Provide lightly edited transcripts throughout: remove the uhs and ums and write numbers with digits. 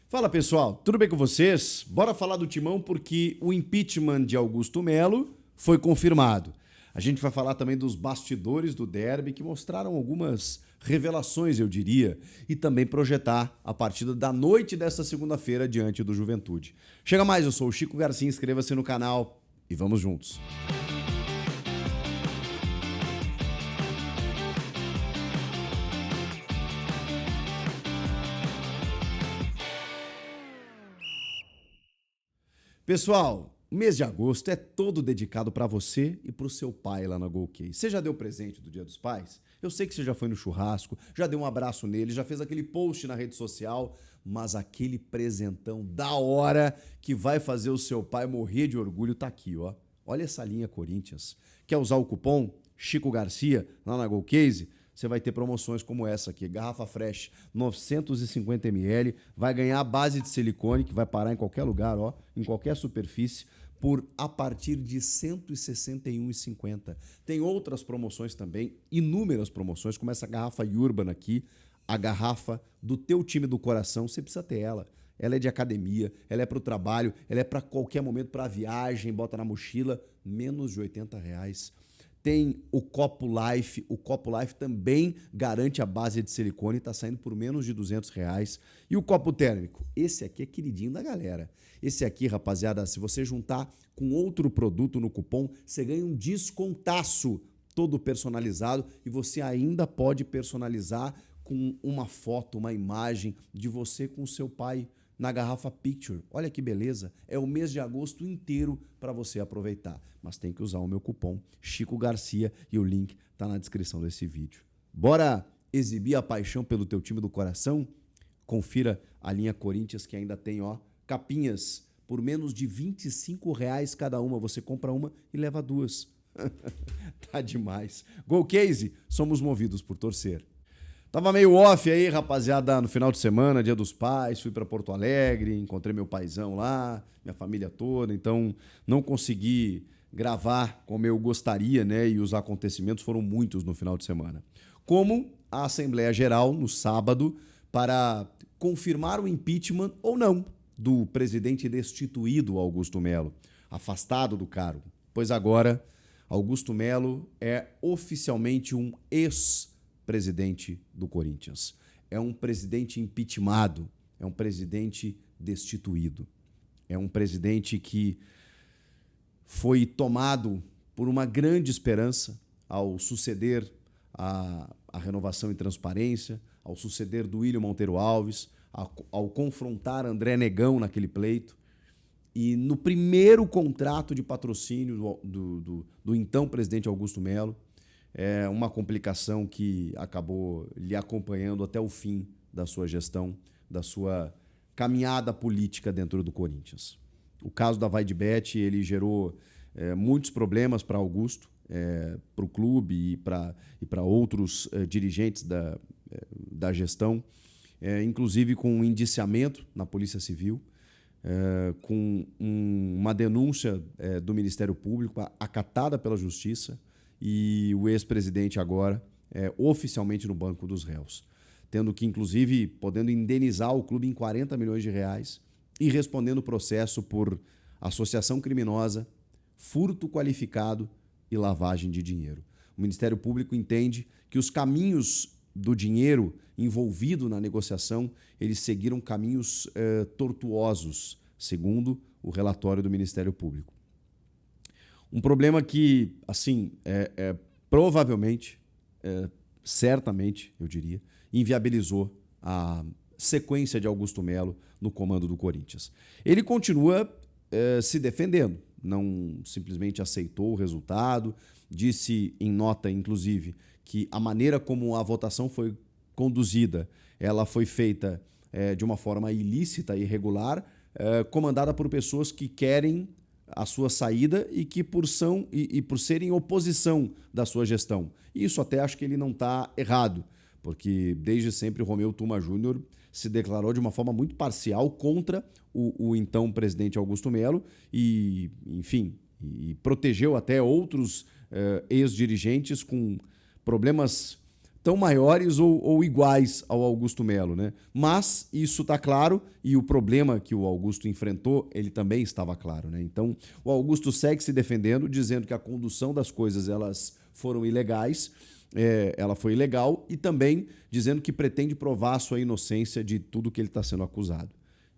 Fala pessoal, tudo bem com vocês? Bora falar do Timão porque o impeachment de Augusto Melo foi confirmado. A gente vai falar também dos bastidores do derby que mostraram algumas revelações, eu diria, e também projetar a partida da noite desta segunda-feira diante do Juventude. Chega mais, eu sou o Chico Garcia, inscreva-se no canal e vamos juntos. Pessoal, o mês de agosto é todo dedicado para você e para o seu pai lá na GoCase. Você já deu presente do Dia dos Pais? Eu sei que você já foi no churrasco, já deu um abraço nele, já fez aquele post na rede social, mas aquele presentão da hora que vai fazer o seu pai morrer de orgulho tá aqui, ó. Olha essa linha Corinthians. Quer usar o cupom Chico Garcia lá na GoCase? Você vai ter promoções como essa aqui, garrafa fresh 950 ml, vai ganhar a base de silicone que vai parar em qualquer lugar, ó, em qualquer superfície, por a partir de R$ 161,50. Tem outras promoções também, inúmeras promoções, como essa garrafa Urban aqui, a garrafa do teu time do coração, você precisa ter ela. Ela é de academia, ela é para o trabalho, ela é para qualquer momento, para viagem, bota na mochila, menos de R$ 80. Tem o Copo Life também garante a base de silicone, está saindo por menos de R$ 200. E o copo térmico, esse aqui é queridinho da galera. Esse aqui, rapaziada, se você juntar com outro produto no cupom, você ganha um descontaço todo personalizado e você ainda pode personalizar com uma foto, uma imagem de você com o seu pai na garrafa Picture. Olha que beleza, é o mês de agosto inteiro para você aproveitar. Mas tem que usar o meu cupom Chico Garcia e o link tá na descrição desse vídeo. Bora exibir a paixão pelo teu time do coração? Confira a linha Corinthians que ainda tem, ó, capinhas por menos de R$ 25 cada uma. Você compra uma e leva duas. Tá demais. GoCase, somos movidos por torcer. Tava meio off aí, rapaziada, no final de semana, Dia dos Pais, fui para Porto Alegre, encontrei meu paizão lá, minha família toda, então não consegui gravar como eu gostaria, né? E os acontecimentos foram muitos no final de semana. Como a Assembleia Geral, no sábado, para confirmar o impeachment ou não do presidente destituído Augusto Melo, afastado do cargo. Pois agora, Augusto Melo é oficialmente um ex-presidente do Corinthians. É um presidente impeachmentado, é um presidente destituído. É um presidente que foi tomado por uma grande esperança ao suceder a renovação e transparência, ao suceder do William Monteiro Alves, ao confrontar André Negão naquele pleito. E no primeiro contrato de patrocínio do então presidente Augusto Melo, é uma complicação que acabou lhe acompanhando até o fim da sua gestão, da sua caminhada política dentro do Corinthians. O caso da Vaidbet, ele gerou muitos problemas para Augusto, para o clube e para outros dirigentes da gestão, inclusive com um indiciamento na Polícia Civil, com uma denúncia do Ministério Público acatada pela Justiça, e o ex-presidente agora oficialmente no banco dos réus, tendo que, inclusive, podendo indenizar o clube em R$ 40 milhões e respondendo o processo por associação criminosa, furto qualificado e lavagem de dinheiro. O Ministério Público entende que os caminhos do dinheiro envolvido na negociação, eles seguiram caminhos tortuosos, segundo o relatório do Ministério Público. Um problema que, assim, provavelmente, certamente, eu diria, inviabilizou a sequência de Augusto Melo no comando do Corinthians. Ele continua se defendendo, não simplesmente aceitou o resultado, disse em nota, inclusive, que a maneira como a votação foi conduzida, ela foi feita de uma forma ilícita e irregular, comandada por pessoas que querem a sua saída e que por serem oposição da sua gestão. Isso até acho que ele não está errado, porque desde sempre o Romeu Tuma Júnior se declarou de uma forma muito parcial contra o então presidente Augusto Melo e, enfim, e protegeu até outros ex-dirigentes com problemas tão maiores ou iguais ao Augusto Melo, né? Mas isso está claro e o problema que o Augusto enfrentou, ele também estava claro, né? Então, o Augusto segue se defendendo, dizendo que a condução das coisas elas foram ilegais, ela foi ilegal e também dizendo que pretende provar a sua inocência de tudo que ele está sendo acusado.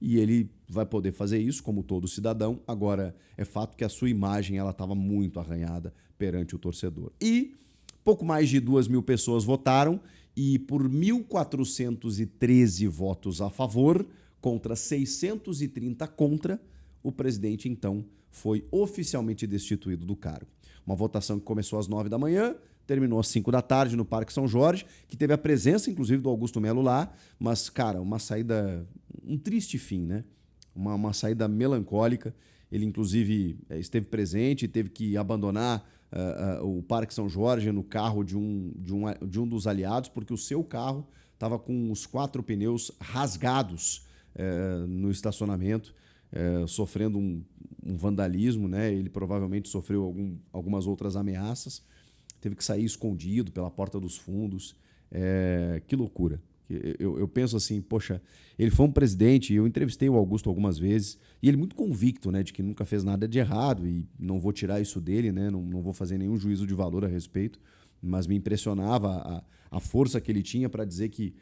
E ele vai poder fazer isso, como todo cidadão. Agora, é fato que a sua imagem ela estava muito arranhada perante o torcedor. E pouco mais de 2.000 pessoas votaram e por 1.413 votos a favor contra 630 contra, o presidente, então, foi oficialmente destituído do cargo. Uma votação que começou às 9 da manhã, terminou às 5 da tarde no Parque São Jorge, que teve a presença, inclusive, do Augusto Melo lá, mas, cara, uma saída, um triste fim, né? Uma saída melancólica. Ele, inclusive, esteve presente e teve que abandonar o Parque São Jorge no carro de um dos aliados, porque o seu carro estava com os 4 pneus rasgados no estacionamento, sofrendo um vandalismo, né? Ele provavelmente sofreu algumas outras ameaças, teve que sair escondido pela porta dos fundos. Que loucura. Eu penso assim, poxa, ele foi um presidente, eu entrevistei o Augusto algumas vezes, e ele muito convicto, né, de que nunca fez nada de errado, e não vou tirar isso dele, né, não vou fazer nenhum juízo de valor a respeito, mas me impressionava a força que ele tinha para dizer que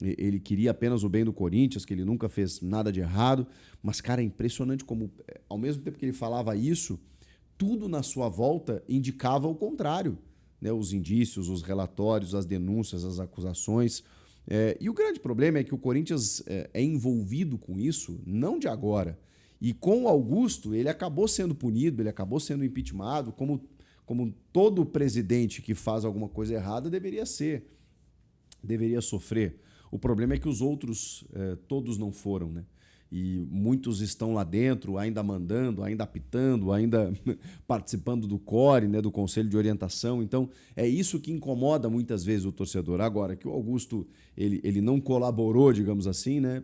ele queria apenas o bem do Corinthians, que ele nunca fez nada de errado. Mas, cara, é impressionante como, ao mesmo tempo que ele falava isso, tudo na sua volta indicava o contrário, né? Os indícios, os relatórios, as denúncias, as acusações. E o grande problema é que o Corinthians é envolvido com isso, não de agora. E com o Augusto, ele acabou sendo punido, ele acabou sendo impeachmentado, como todo presidente que faz alguma coisa errada deveria sofrer. O problema é que os outros todos não foram, né? E muitos estão lá dentro, ainda mandando, ainda apitando, ainda participando do CORE, né, do Conselho de Orientação. Então, é isso que incomoda muitas vezes o torcedor. Agora, que o Augusto ele não colaborou, digamos assim, né,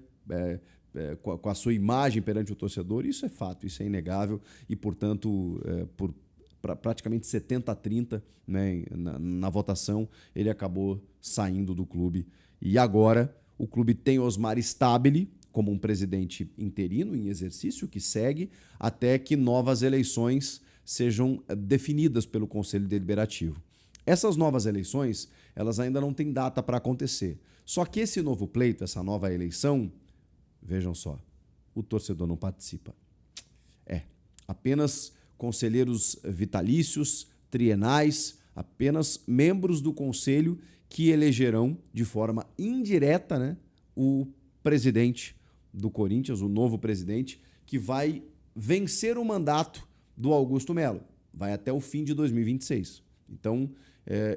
com a sua imagem perante o torcedor, isso é fato, isso é inegável. E, portanto, por praticamente 70-30, né, na votação, ele acabou saindo do clube. E agora o clube tem Osmar Stabile como um presidente interino em exercício que segue até que novas eleições sejam definidas pelo Conselho Deliberativo. Essas novas eleições, elas ainda não têm data para acontecer. Só que esse novo pleito, essa nova eleição, vejam só, o torcedor não participa. Apenas conselheiros vitalícios, trienais, apenas membros do conselho que elegerão de forma indireta, né, o presidente do Corinthians, o novo presidente, que vai vencer o mandato do Augusto Melo. Vai até o fim de 2026. Então,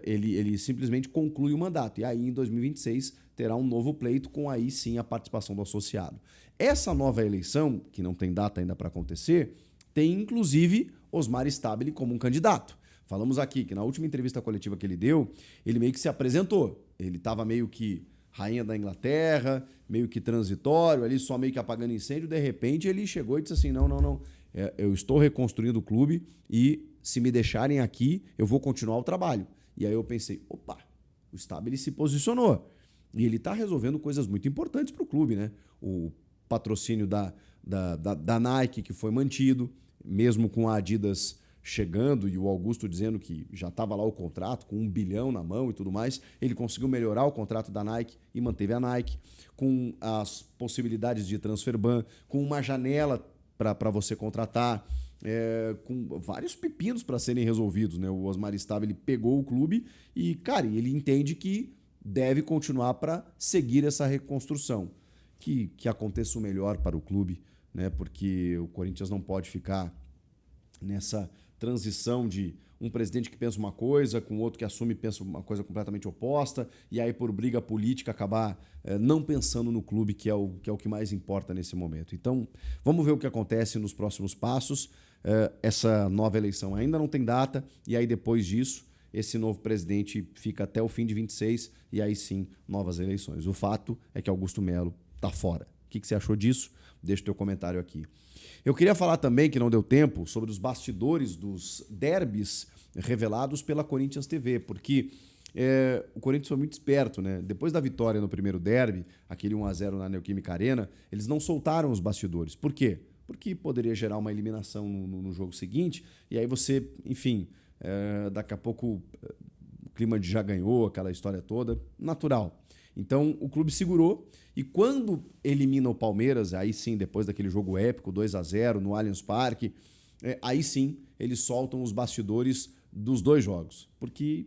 ele simplesmente conclui o mandato. E aí, em 2026, terá um novo pleito com aí sim a participação do associado. Essa nova eleição, que não tem data ainda para acontecer, tem inclusive Osmar Stabile como um candidato. Falamos aqui que na última entrevista coletiva que ele deu, ele meio que se apresentou. Ele estava meio que rainha da Inglaterra, meio que transitório, ali só meio que apagando incêndio. De repente ele chegou e disse assim, não, eu estou reconstruindo o clube e se me deixarem aqui, eu vou continuar o trabalho. E aí eu pensei, opa, o Stabile se posicionou. E ele está resolvendo coisas muito importantes para o clube, né? O patrocínio da Nike, que foi mantido, mesmo com a Adidas chegando e o Augusto dizendo que já estava lá o contrato com 1 bilhão na mão e tudo mais, ele conseguiu melhorar o contrato da Nike e manteve a Nike, com as possibilidades de transfer ban, com uma janela para você contratar, com vários pepinos para serem resolvidos, né? O Osmar Stabile pegou o clube e, cara, ele entende que deve continuar para seguir essa reconstrução. Que aconteça o melhor para o clube, né? Porque o Corinthians não pode ficar nessa transição de um presidente que pensa uma coisa, com outro que assume e pensa uma coisa completamente oposta, e aí por briga política acabar não pensando no clube, que é o que mais importa nesse momento. Então, vamos ver o que acontece nos próximos passos. Essa nova eleição ainda não tem data, e aí depois disso, esse novo presidente fica até o fim de 26, e aí sim, novas eleições. O fato é que Augusto Melo está fora. O que você achou disso? Deixa o teu comentário aqui. Eu queria falar também, que não deu tempo, sobre os bastidores dos derbys revelados pela Corinthians TV, porque o Corinthians foi muito esperto, né? Depois da vitória no primeiro derby, aquele 1-0 na Neoquímica Arena, eles não soltaram os bastidores. Por quê? Porque poderia gerar uma eliminação no jogo seguinte, e aí você, enfim, daqui a pouco o clima de já ganhou, aquela história toda, natural. Então o clube segurou, e quando elimina o Palmeiras, aí sim, depois daquele jogo épico, 2-0 no Allianz Parque, aí sim eles soltam os bastidores dos dois jogos, porque,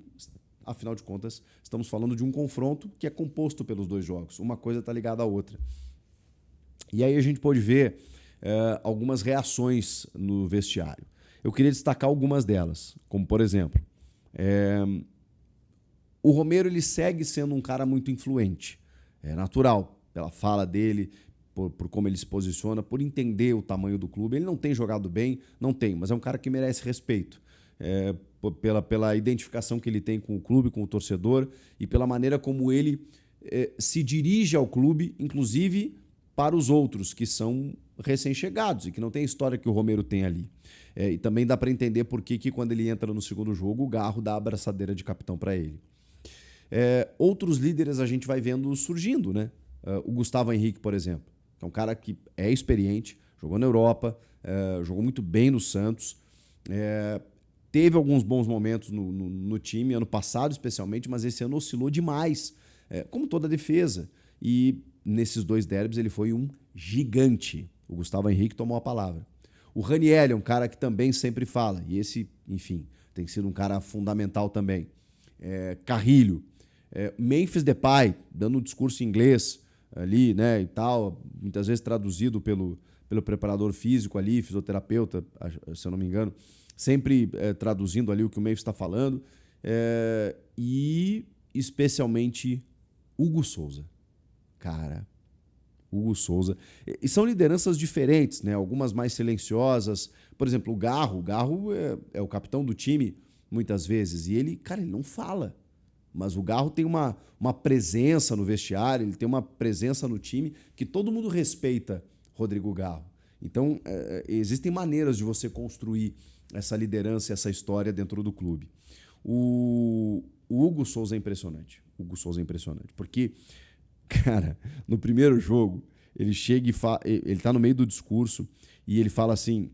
afinal de contas, estamos falando de um confronto que é composto pelos dois jogos, uma coisa está ligada à outra. E aí a gente pode ver algumas reações no vestiário. Eu queria destacar algumas delas, como por exemplo, o Romero ele segue sendo um cara muito influente, é natural, pela fala dele, por como ele se posiciona, por entender o tamanho do clube. Ele não tem jogado bem, não tem, mas é um cara que merece respeito. Pela identificação que ele tem com o clube, com o torcedor, e pela maneira como ele se dirige ao clube, inclusive para os outros que são recém-chegados e que não tem a história que o Romero tem ali. E também dá para entender por que quando ele entra no segundo jogo, o Garro dá a abraçadeira de capitão para ele. Outros líderes a gente vai vendo surgindo, né? O Gustavo Henrique, por exemplo, que é um cara que é experiente, jogou na Europa, jogou muito bem no Santos, teve alguns bons momentos no time, ano passado especialmente, mas esse ano oscilou demais, como toda a defesa. E nesses dois derbys ele foi um gigante. O Gustavo Henrique tomou a palavra. O Raniel é um cara que também sempre fala, e esse, enfim, tem sido um cara fundamental também. Carrilho, Memphis Depay, dando um discurso em inglês ali, né, e tal, muitas vezes traduzido pelo preparador físico ali, fisioterapeuta, se eu não me engano, sempre traduzindo ali o que o Memphis está falando, e especialmente Hugo Souza. Cara, Hugo Souza. E são lideranças diferentes, né? Algumas mais silenciosas. Por exemplo, o Garro é o capitão do time muitas vezes, e ele, cara, ele não fala. Mas o Garro tem uma presença no vestiário, ele tem uma presença no time que todo mundo respeita Rodrigo Garro. Então, existem maneiras de você construir essa liderança, essa história dentro do clube. O Hugo Souza é impressionante. Porque, cara, no primeiro jogo, ele chega ele tá no meio do discurso e ele fala assim: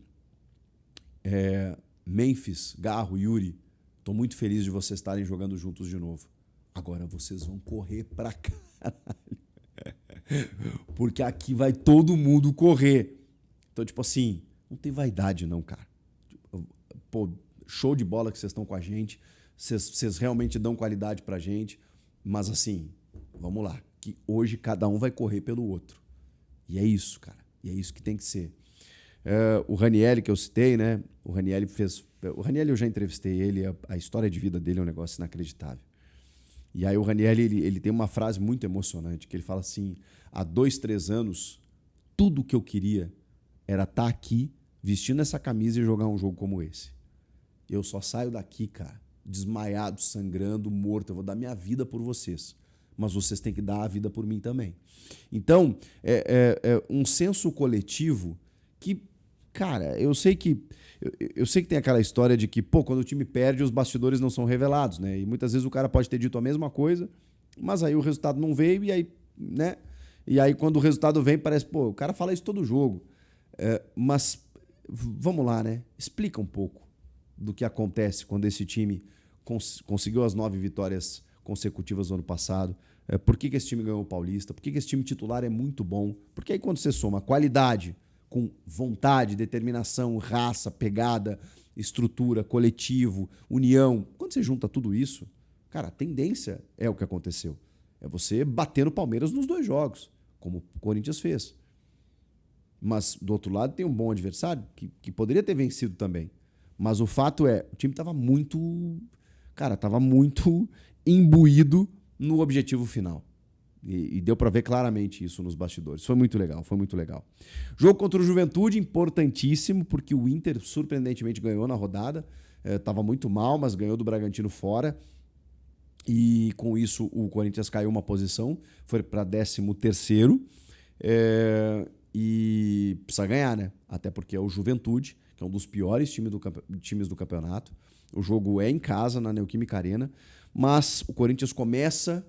Memphis, Garro, Yuri, tô muito feliz de vocês estarem jogando juntos de novo. Agora vocês vão correr pra caralho. Porque aqui vai todo mundo correr. Então, tipo assim, não tem vaidade não, cara. Pô, show de bola que vocês estão com a gente. Vocês realmente dão qualidade pra gente. Mas assim, vamos lá. Que hoje cada um vai correr pelo outro. E é isso, cara. E é isso que tem que ser. O Raniel, que eu citei, né? O Raniel eu já entrevistei ele. A história de vida dele é um negócio inacreditável. E aí o Raniel, ele tem uma frase muito emocionante, que ele fala assim: há 2, 3 anos, tudo que eu queria era estar aqui, vestindo essa camisa e jogar um jogo como esse. Eu só saio daqui, cara, desmaiado, sangrando, morto. Eu vou dar minha vida por vocês. Mas vocês têm que dar a vida por mim também. Então, é um senso coletivo que, cara, eu sei que tem aquela história de que, pô, quando o time perde, os bastidores não são revelados, né? E muitas vezes o cara pode ter dito a mesma coisa, mas aí o resultado não veio e aí, né? E aí quando o resultado vem, parece, pô, o cara fala isso todo jogo. Mas vamos lá, né? Explica um pouco do que acontece quando esse time conseguiu as 9 vitórias consecutivas no ano passado. Por que esse time ganhou o Paulista? Por que esse time titular é muito bom? Porque aí quando você soma qualidade com vontade, determinação, raça, pegada, estrutura, coletivo, união, quando você junta tudo isso, cara, a tendência é o que aconteceu. É você bater no Palmeiras nos 2 jogos, como o Corinthians fez. Mas do outro lado tem um bom adversário que poderia ter vencido também. Mas o fato é, o time estava muito imbuído no objetivo final. E deu para ver claramente isso nos bastidores. Foi muito legal. Jogo contra o Juventude, importantíssimo, porque o Inter surpreendentemente ganhou na rodada. Estava muito mal, mas ganhou do Bragantino fora. E com isso o Corinthians caiu uma posição, foi para 13º. E precisa ganhar, né? Até porque é o Juventude, que é um dos piores times do campeonato. O jogo é em casa, na Neoquímica Arena. Mas o Corinthians começa,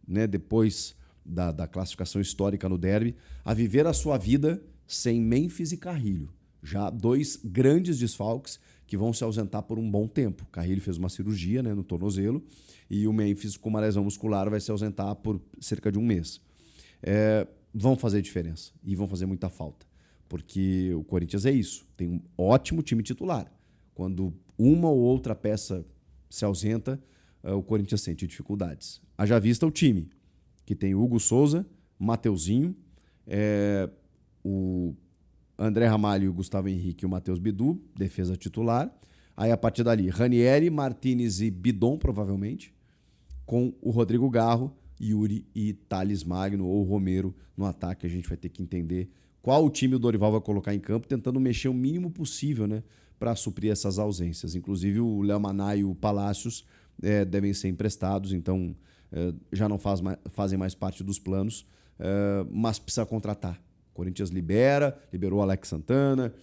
né, depois da classificação histórica no derby, a viver a sua vida sem Mênfis e Carrilho. Já 2 grandes desfalques que vão se ausentar por um bom tempo. Carrilho fez uma cirurgia, né, no tornozelo, e o Mênfis, com uma lesão muscular, vai se ausentar por cerca de um mês. Vão fazer diferença e vão fazer muita falta, porque o Corinthians é isso, tem um ótimo time titular. Quando uma ou outra peça se ausenta, o Corinthians sente dificuldades. Haja vista o time, que tem Hugo Souza, Mateuzinho, o André Ramalho, o Gustavo Henrique e o Matheus Bidu, defesa titular. Aí, a partir dali, Ranieri, Martinez e Bidon, provavelmente, com o Rodrigo Garro, Yuri e Thales Magno ou Romero no ataque. A gente vai ter que entender qual o time o Dorival vai colocar em campo, tentando mexer o mínimo possível, né, para suprir essas ausências. Inclusive, o Léo Maná e o Palácios devem ser emprestados, então já não fazem mais parte dos planos, mas precisa contratar. O Corinthians liberou o Alex Santana,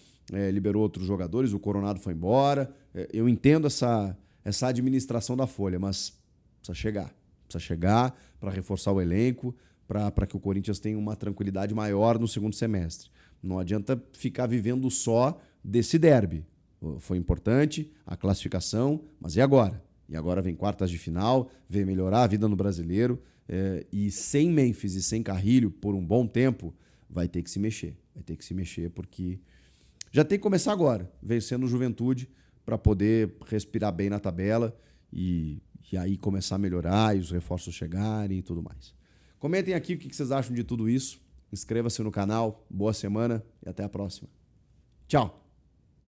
liberou outros jogadores, o Coronado foi embora. Eu entendo essa administração da folha, mas precisa chegar para reforçar o elenco, para que o Corinthians tenha uma tranquilidade maior no segundo semestre. Não adianta ficar vivendo só desse derby. Foi importante a classificação, mas e agora? E agora vem quartas de final, vem melhorar a vida no Brasileiro, e sem Mênfis e sem Carrilho por um bom tempo, vai ter que se mexer. Vai ter que se mexer porque já tem que começar agora, vencendo o Juventude, para poder respirar bem na tabela e aí começar a melhorar e os reforços chegarem e tudo mais. Comentem aqui o que vocês acham de tudo isso. Inscreva-se no canal. Boa semana e até a próxima. Tchau!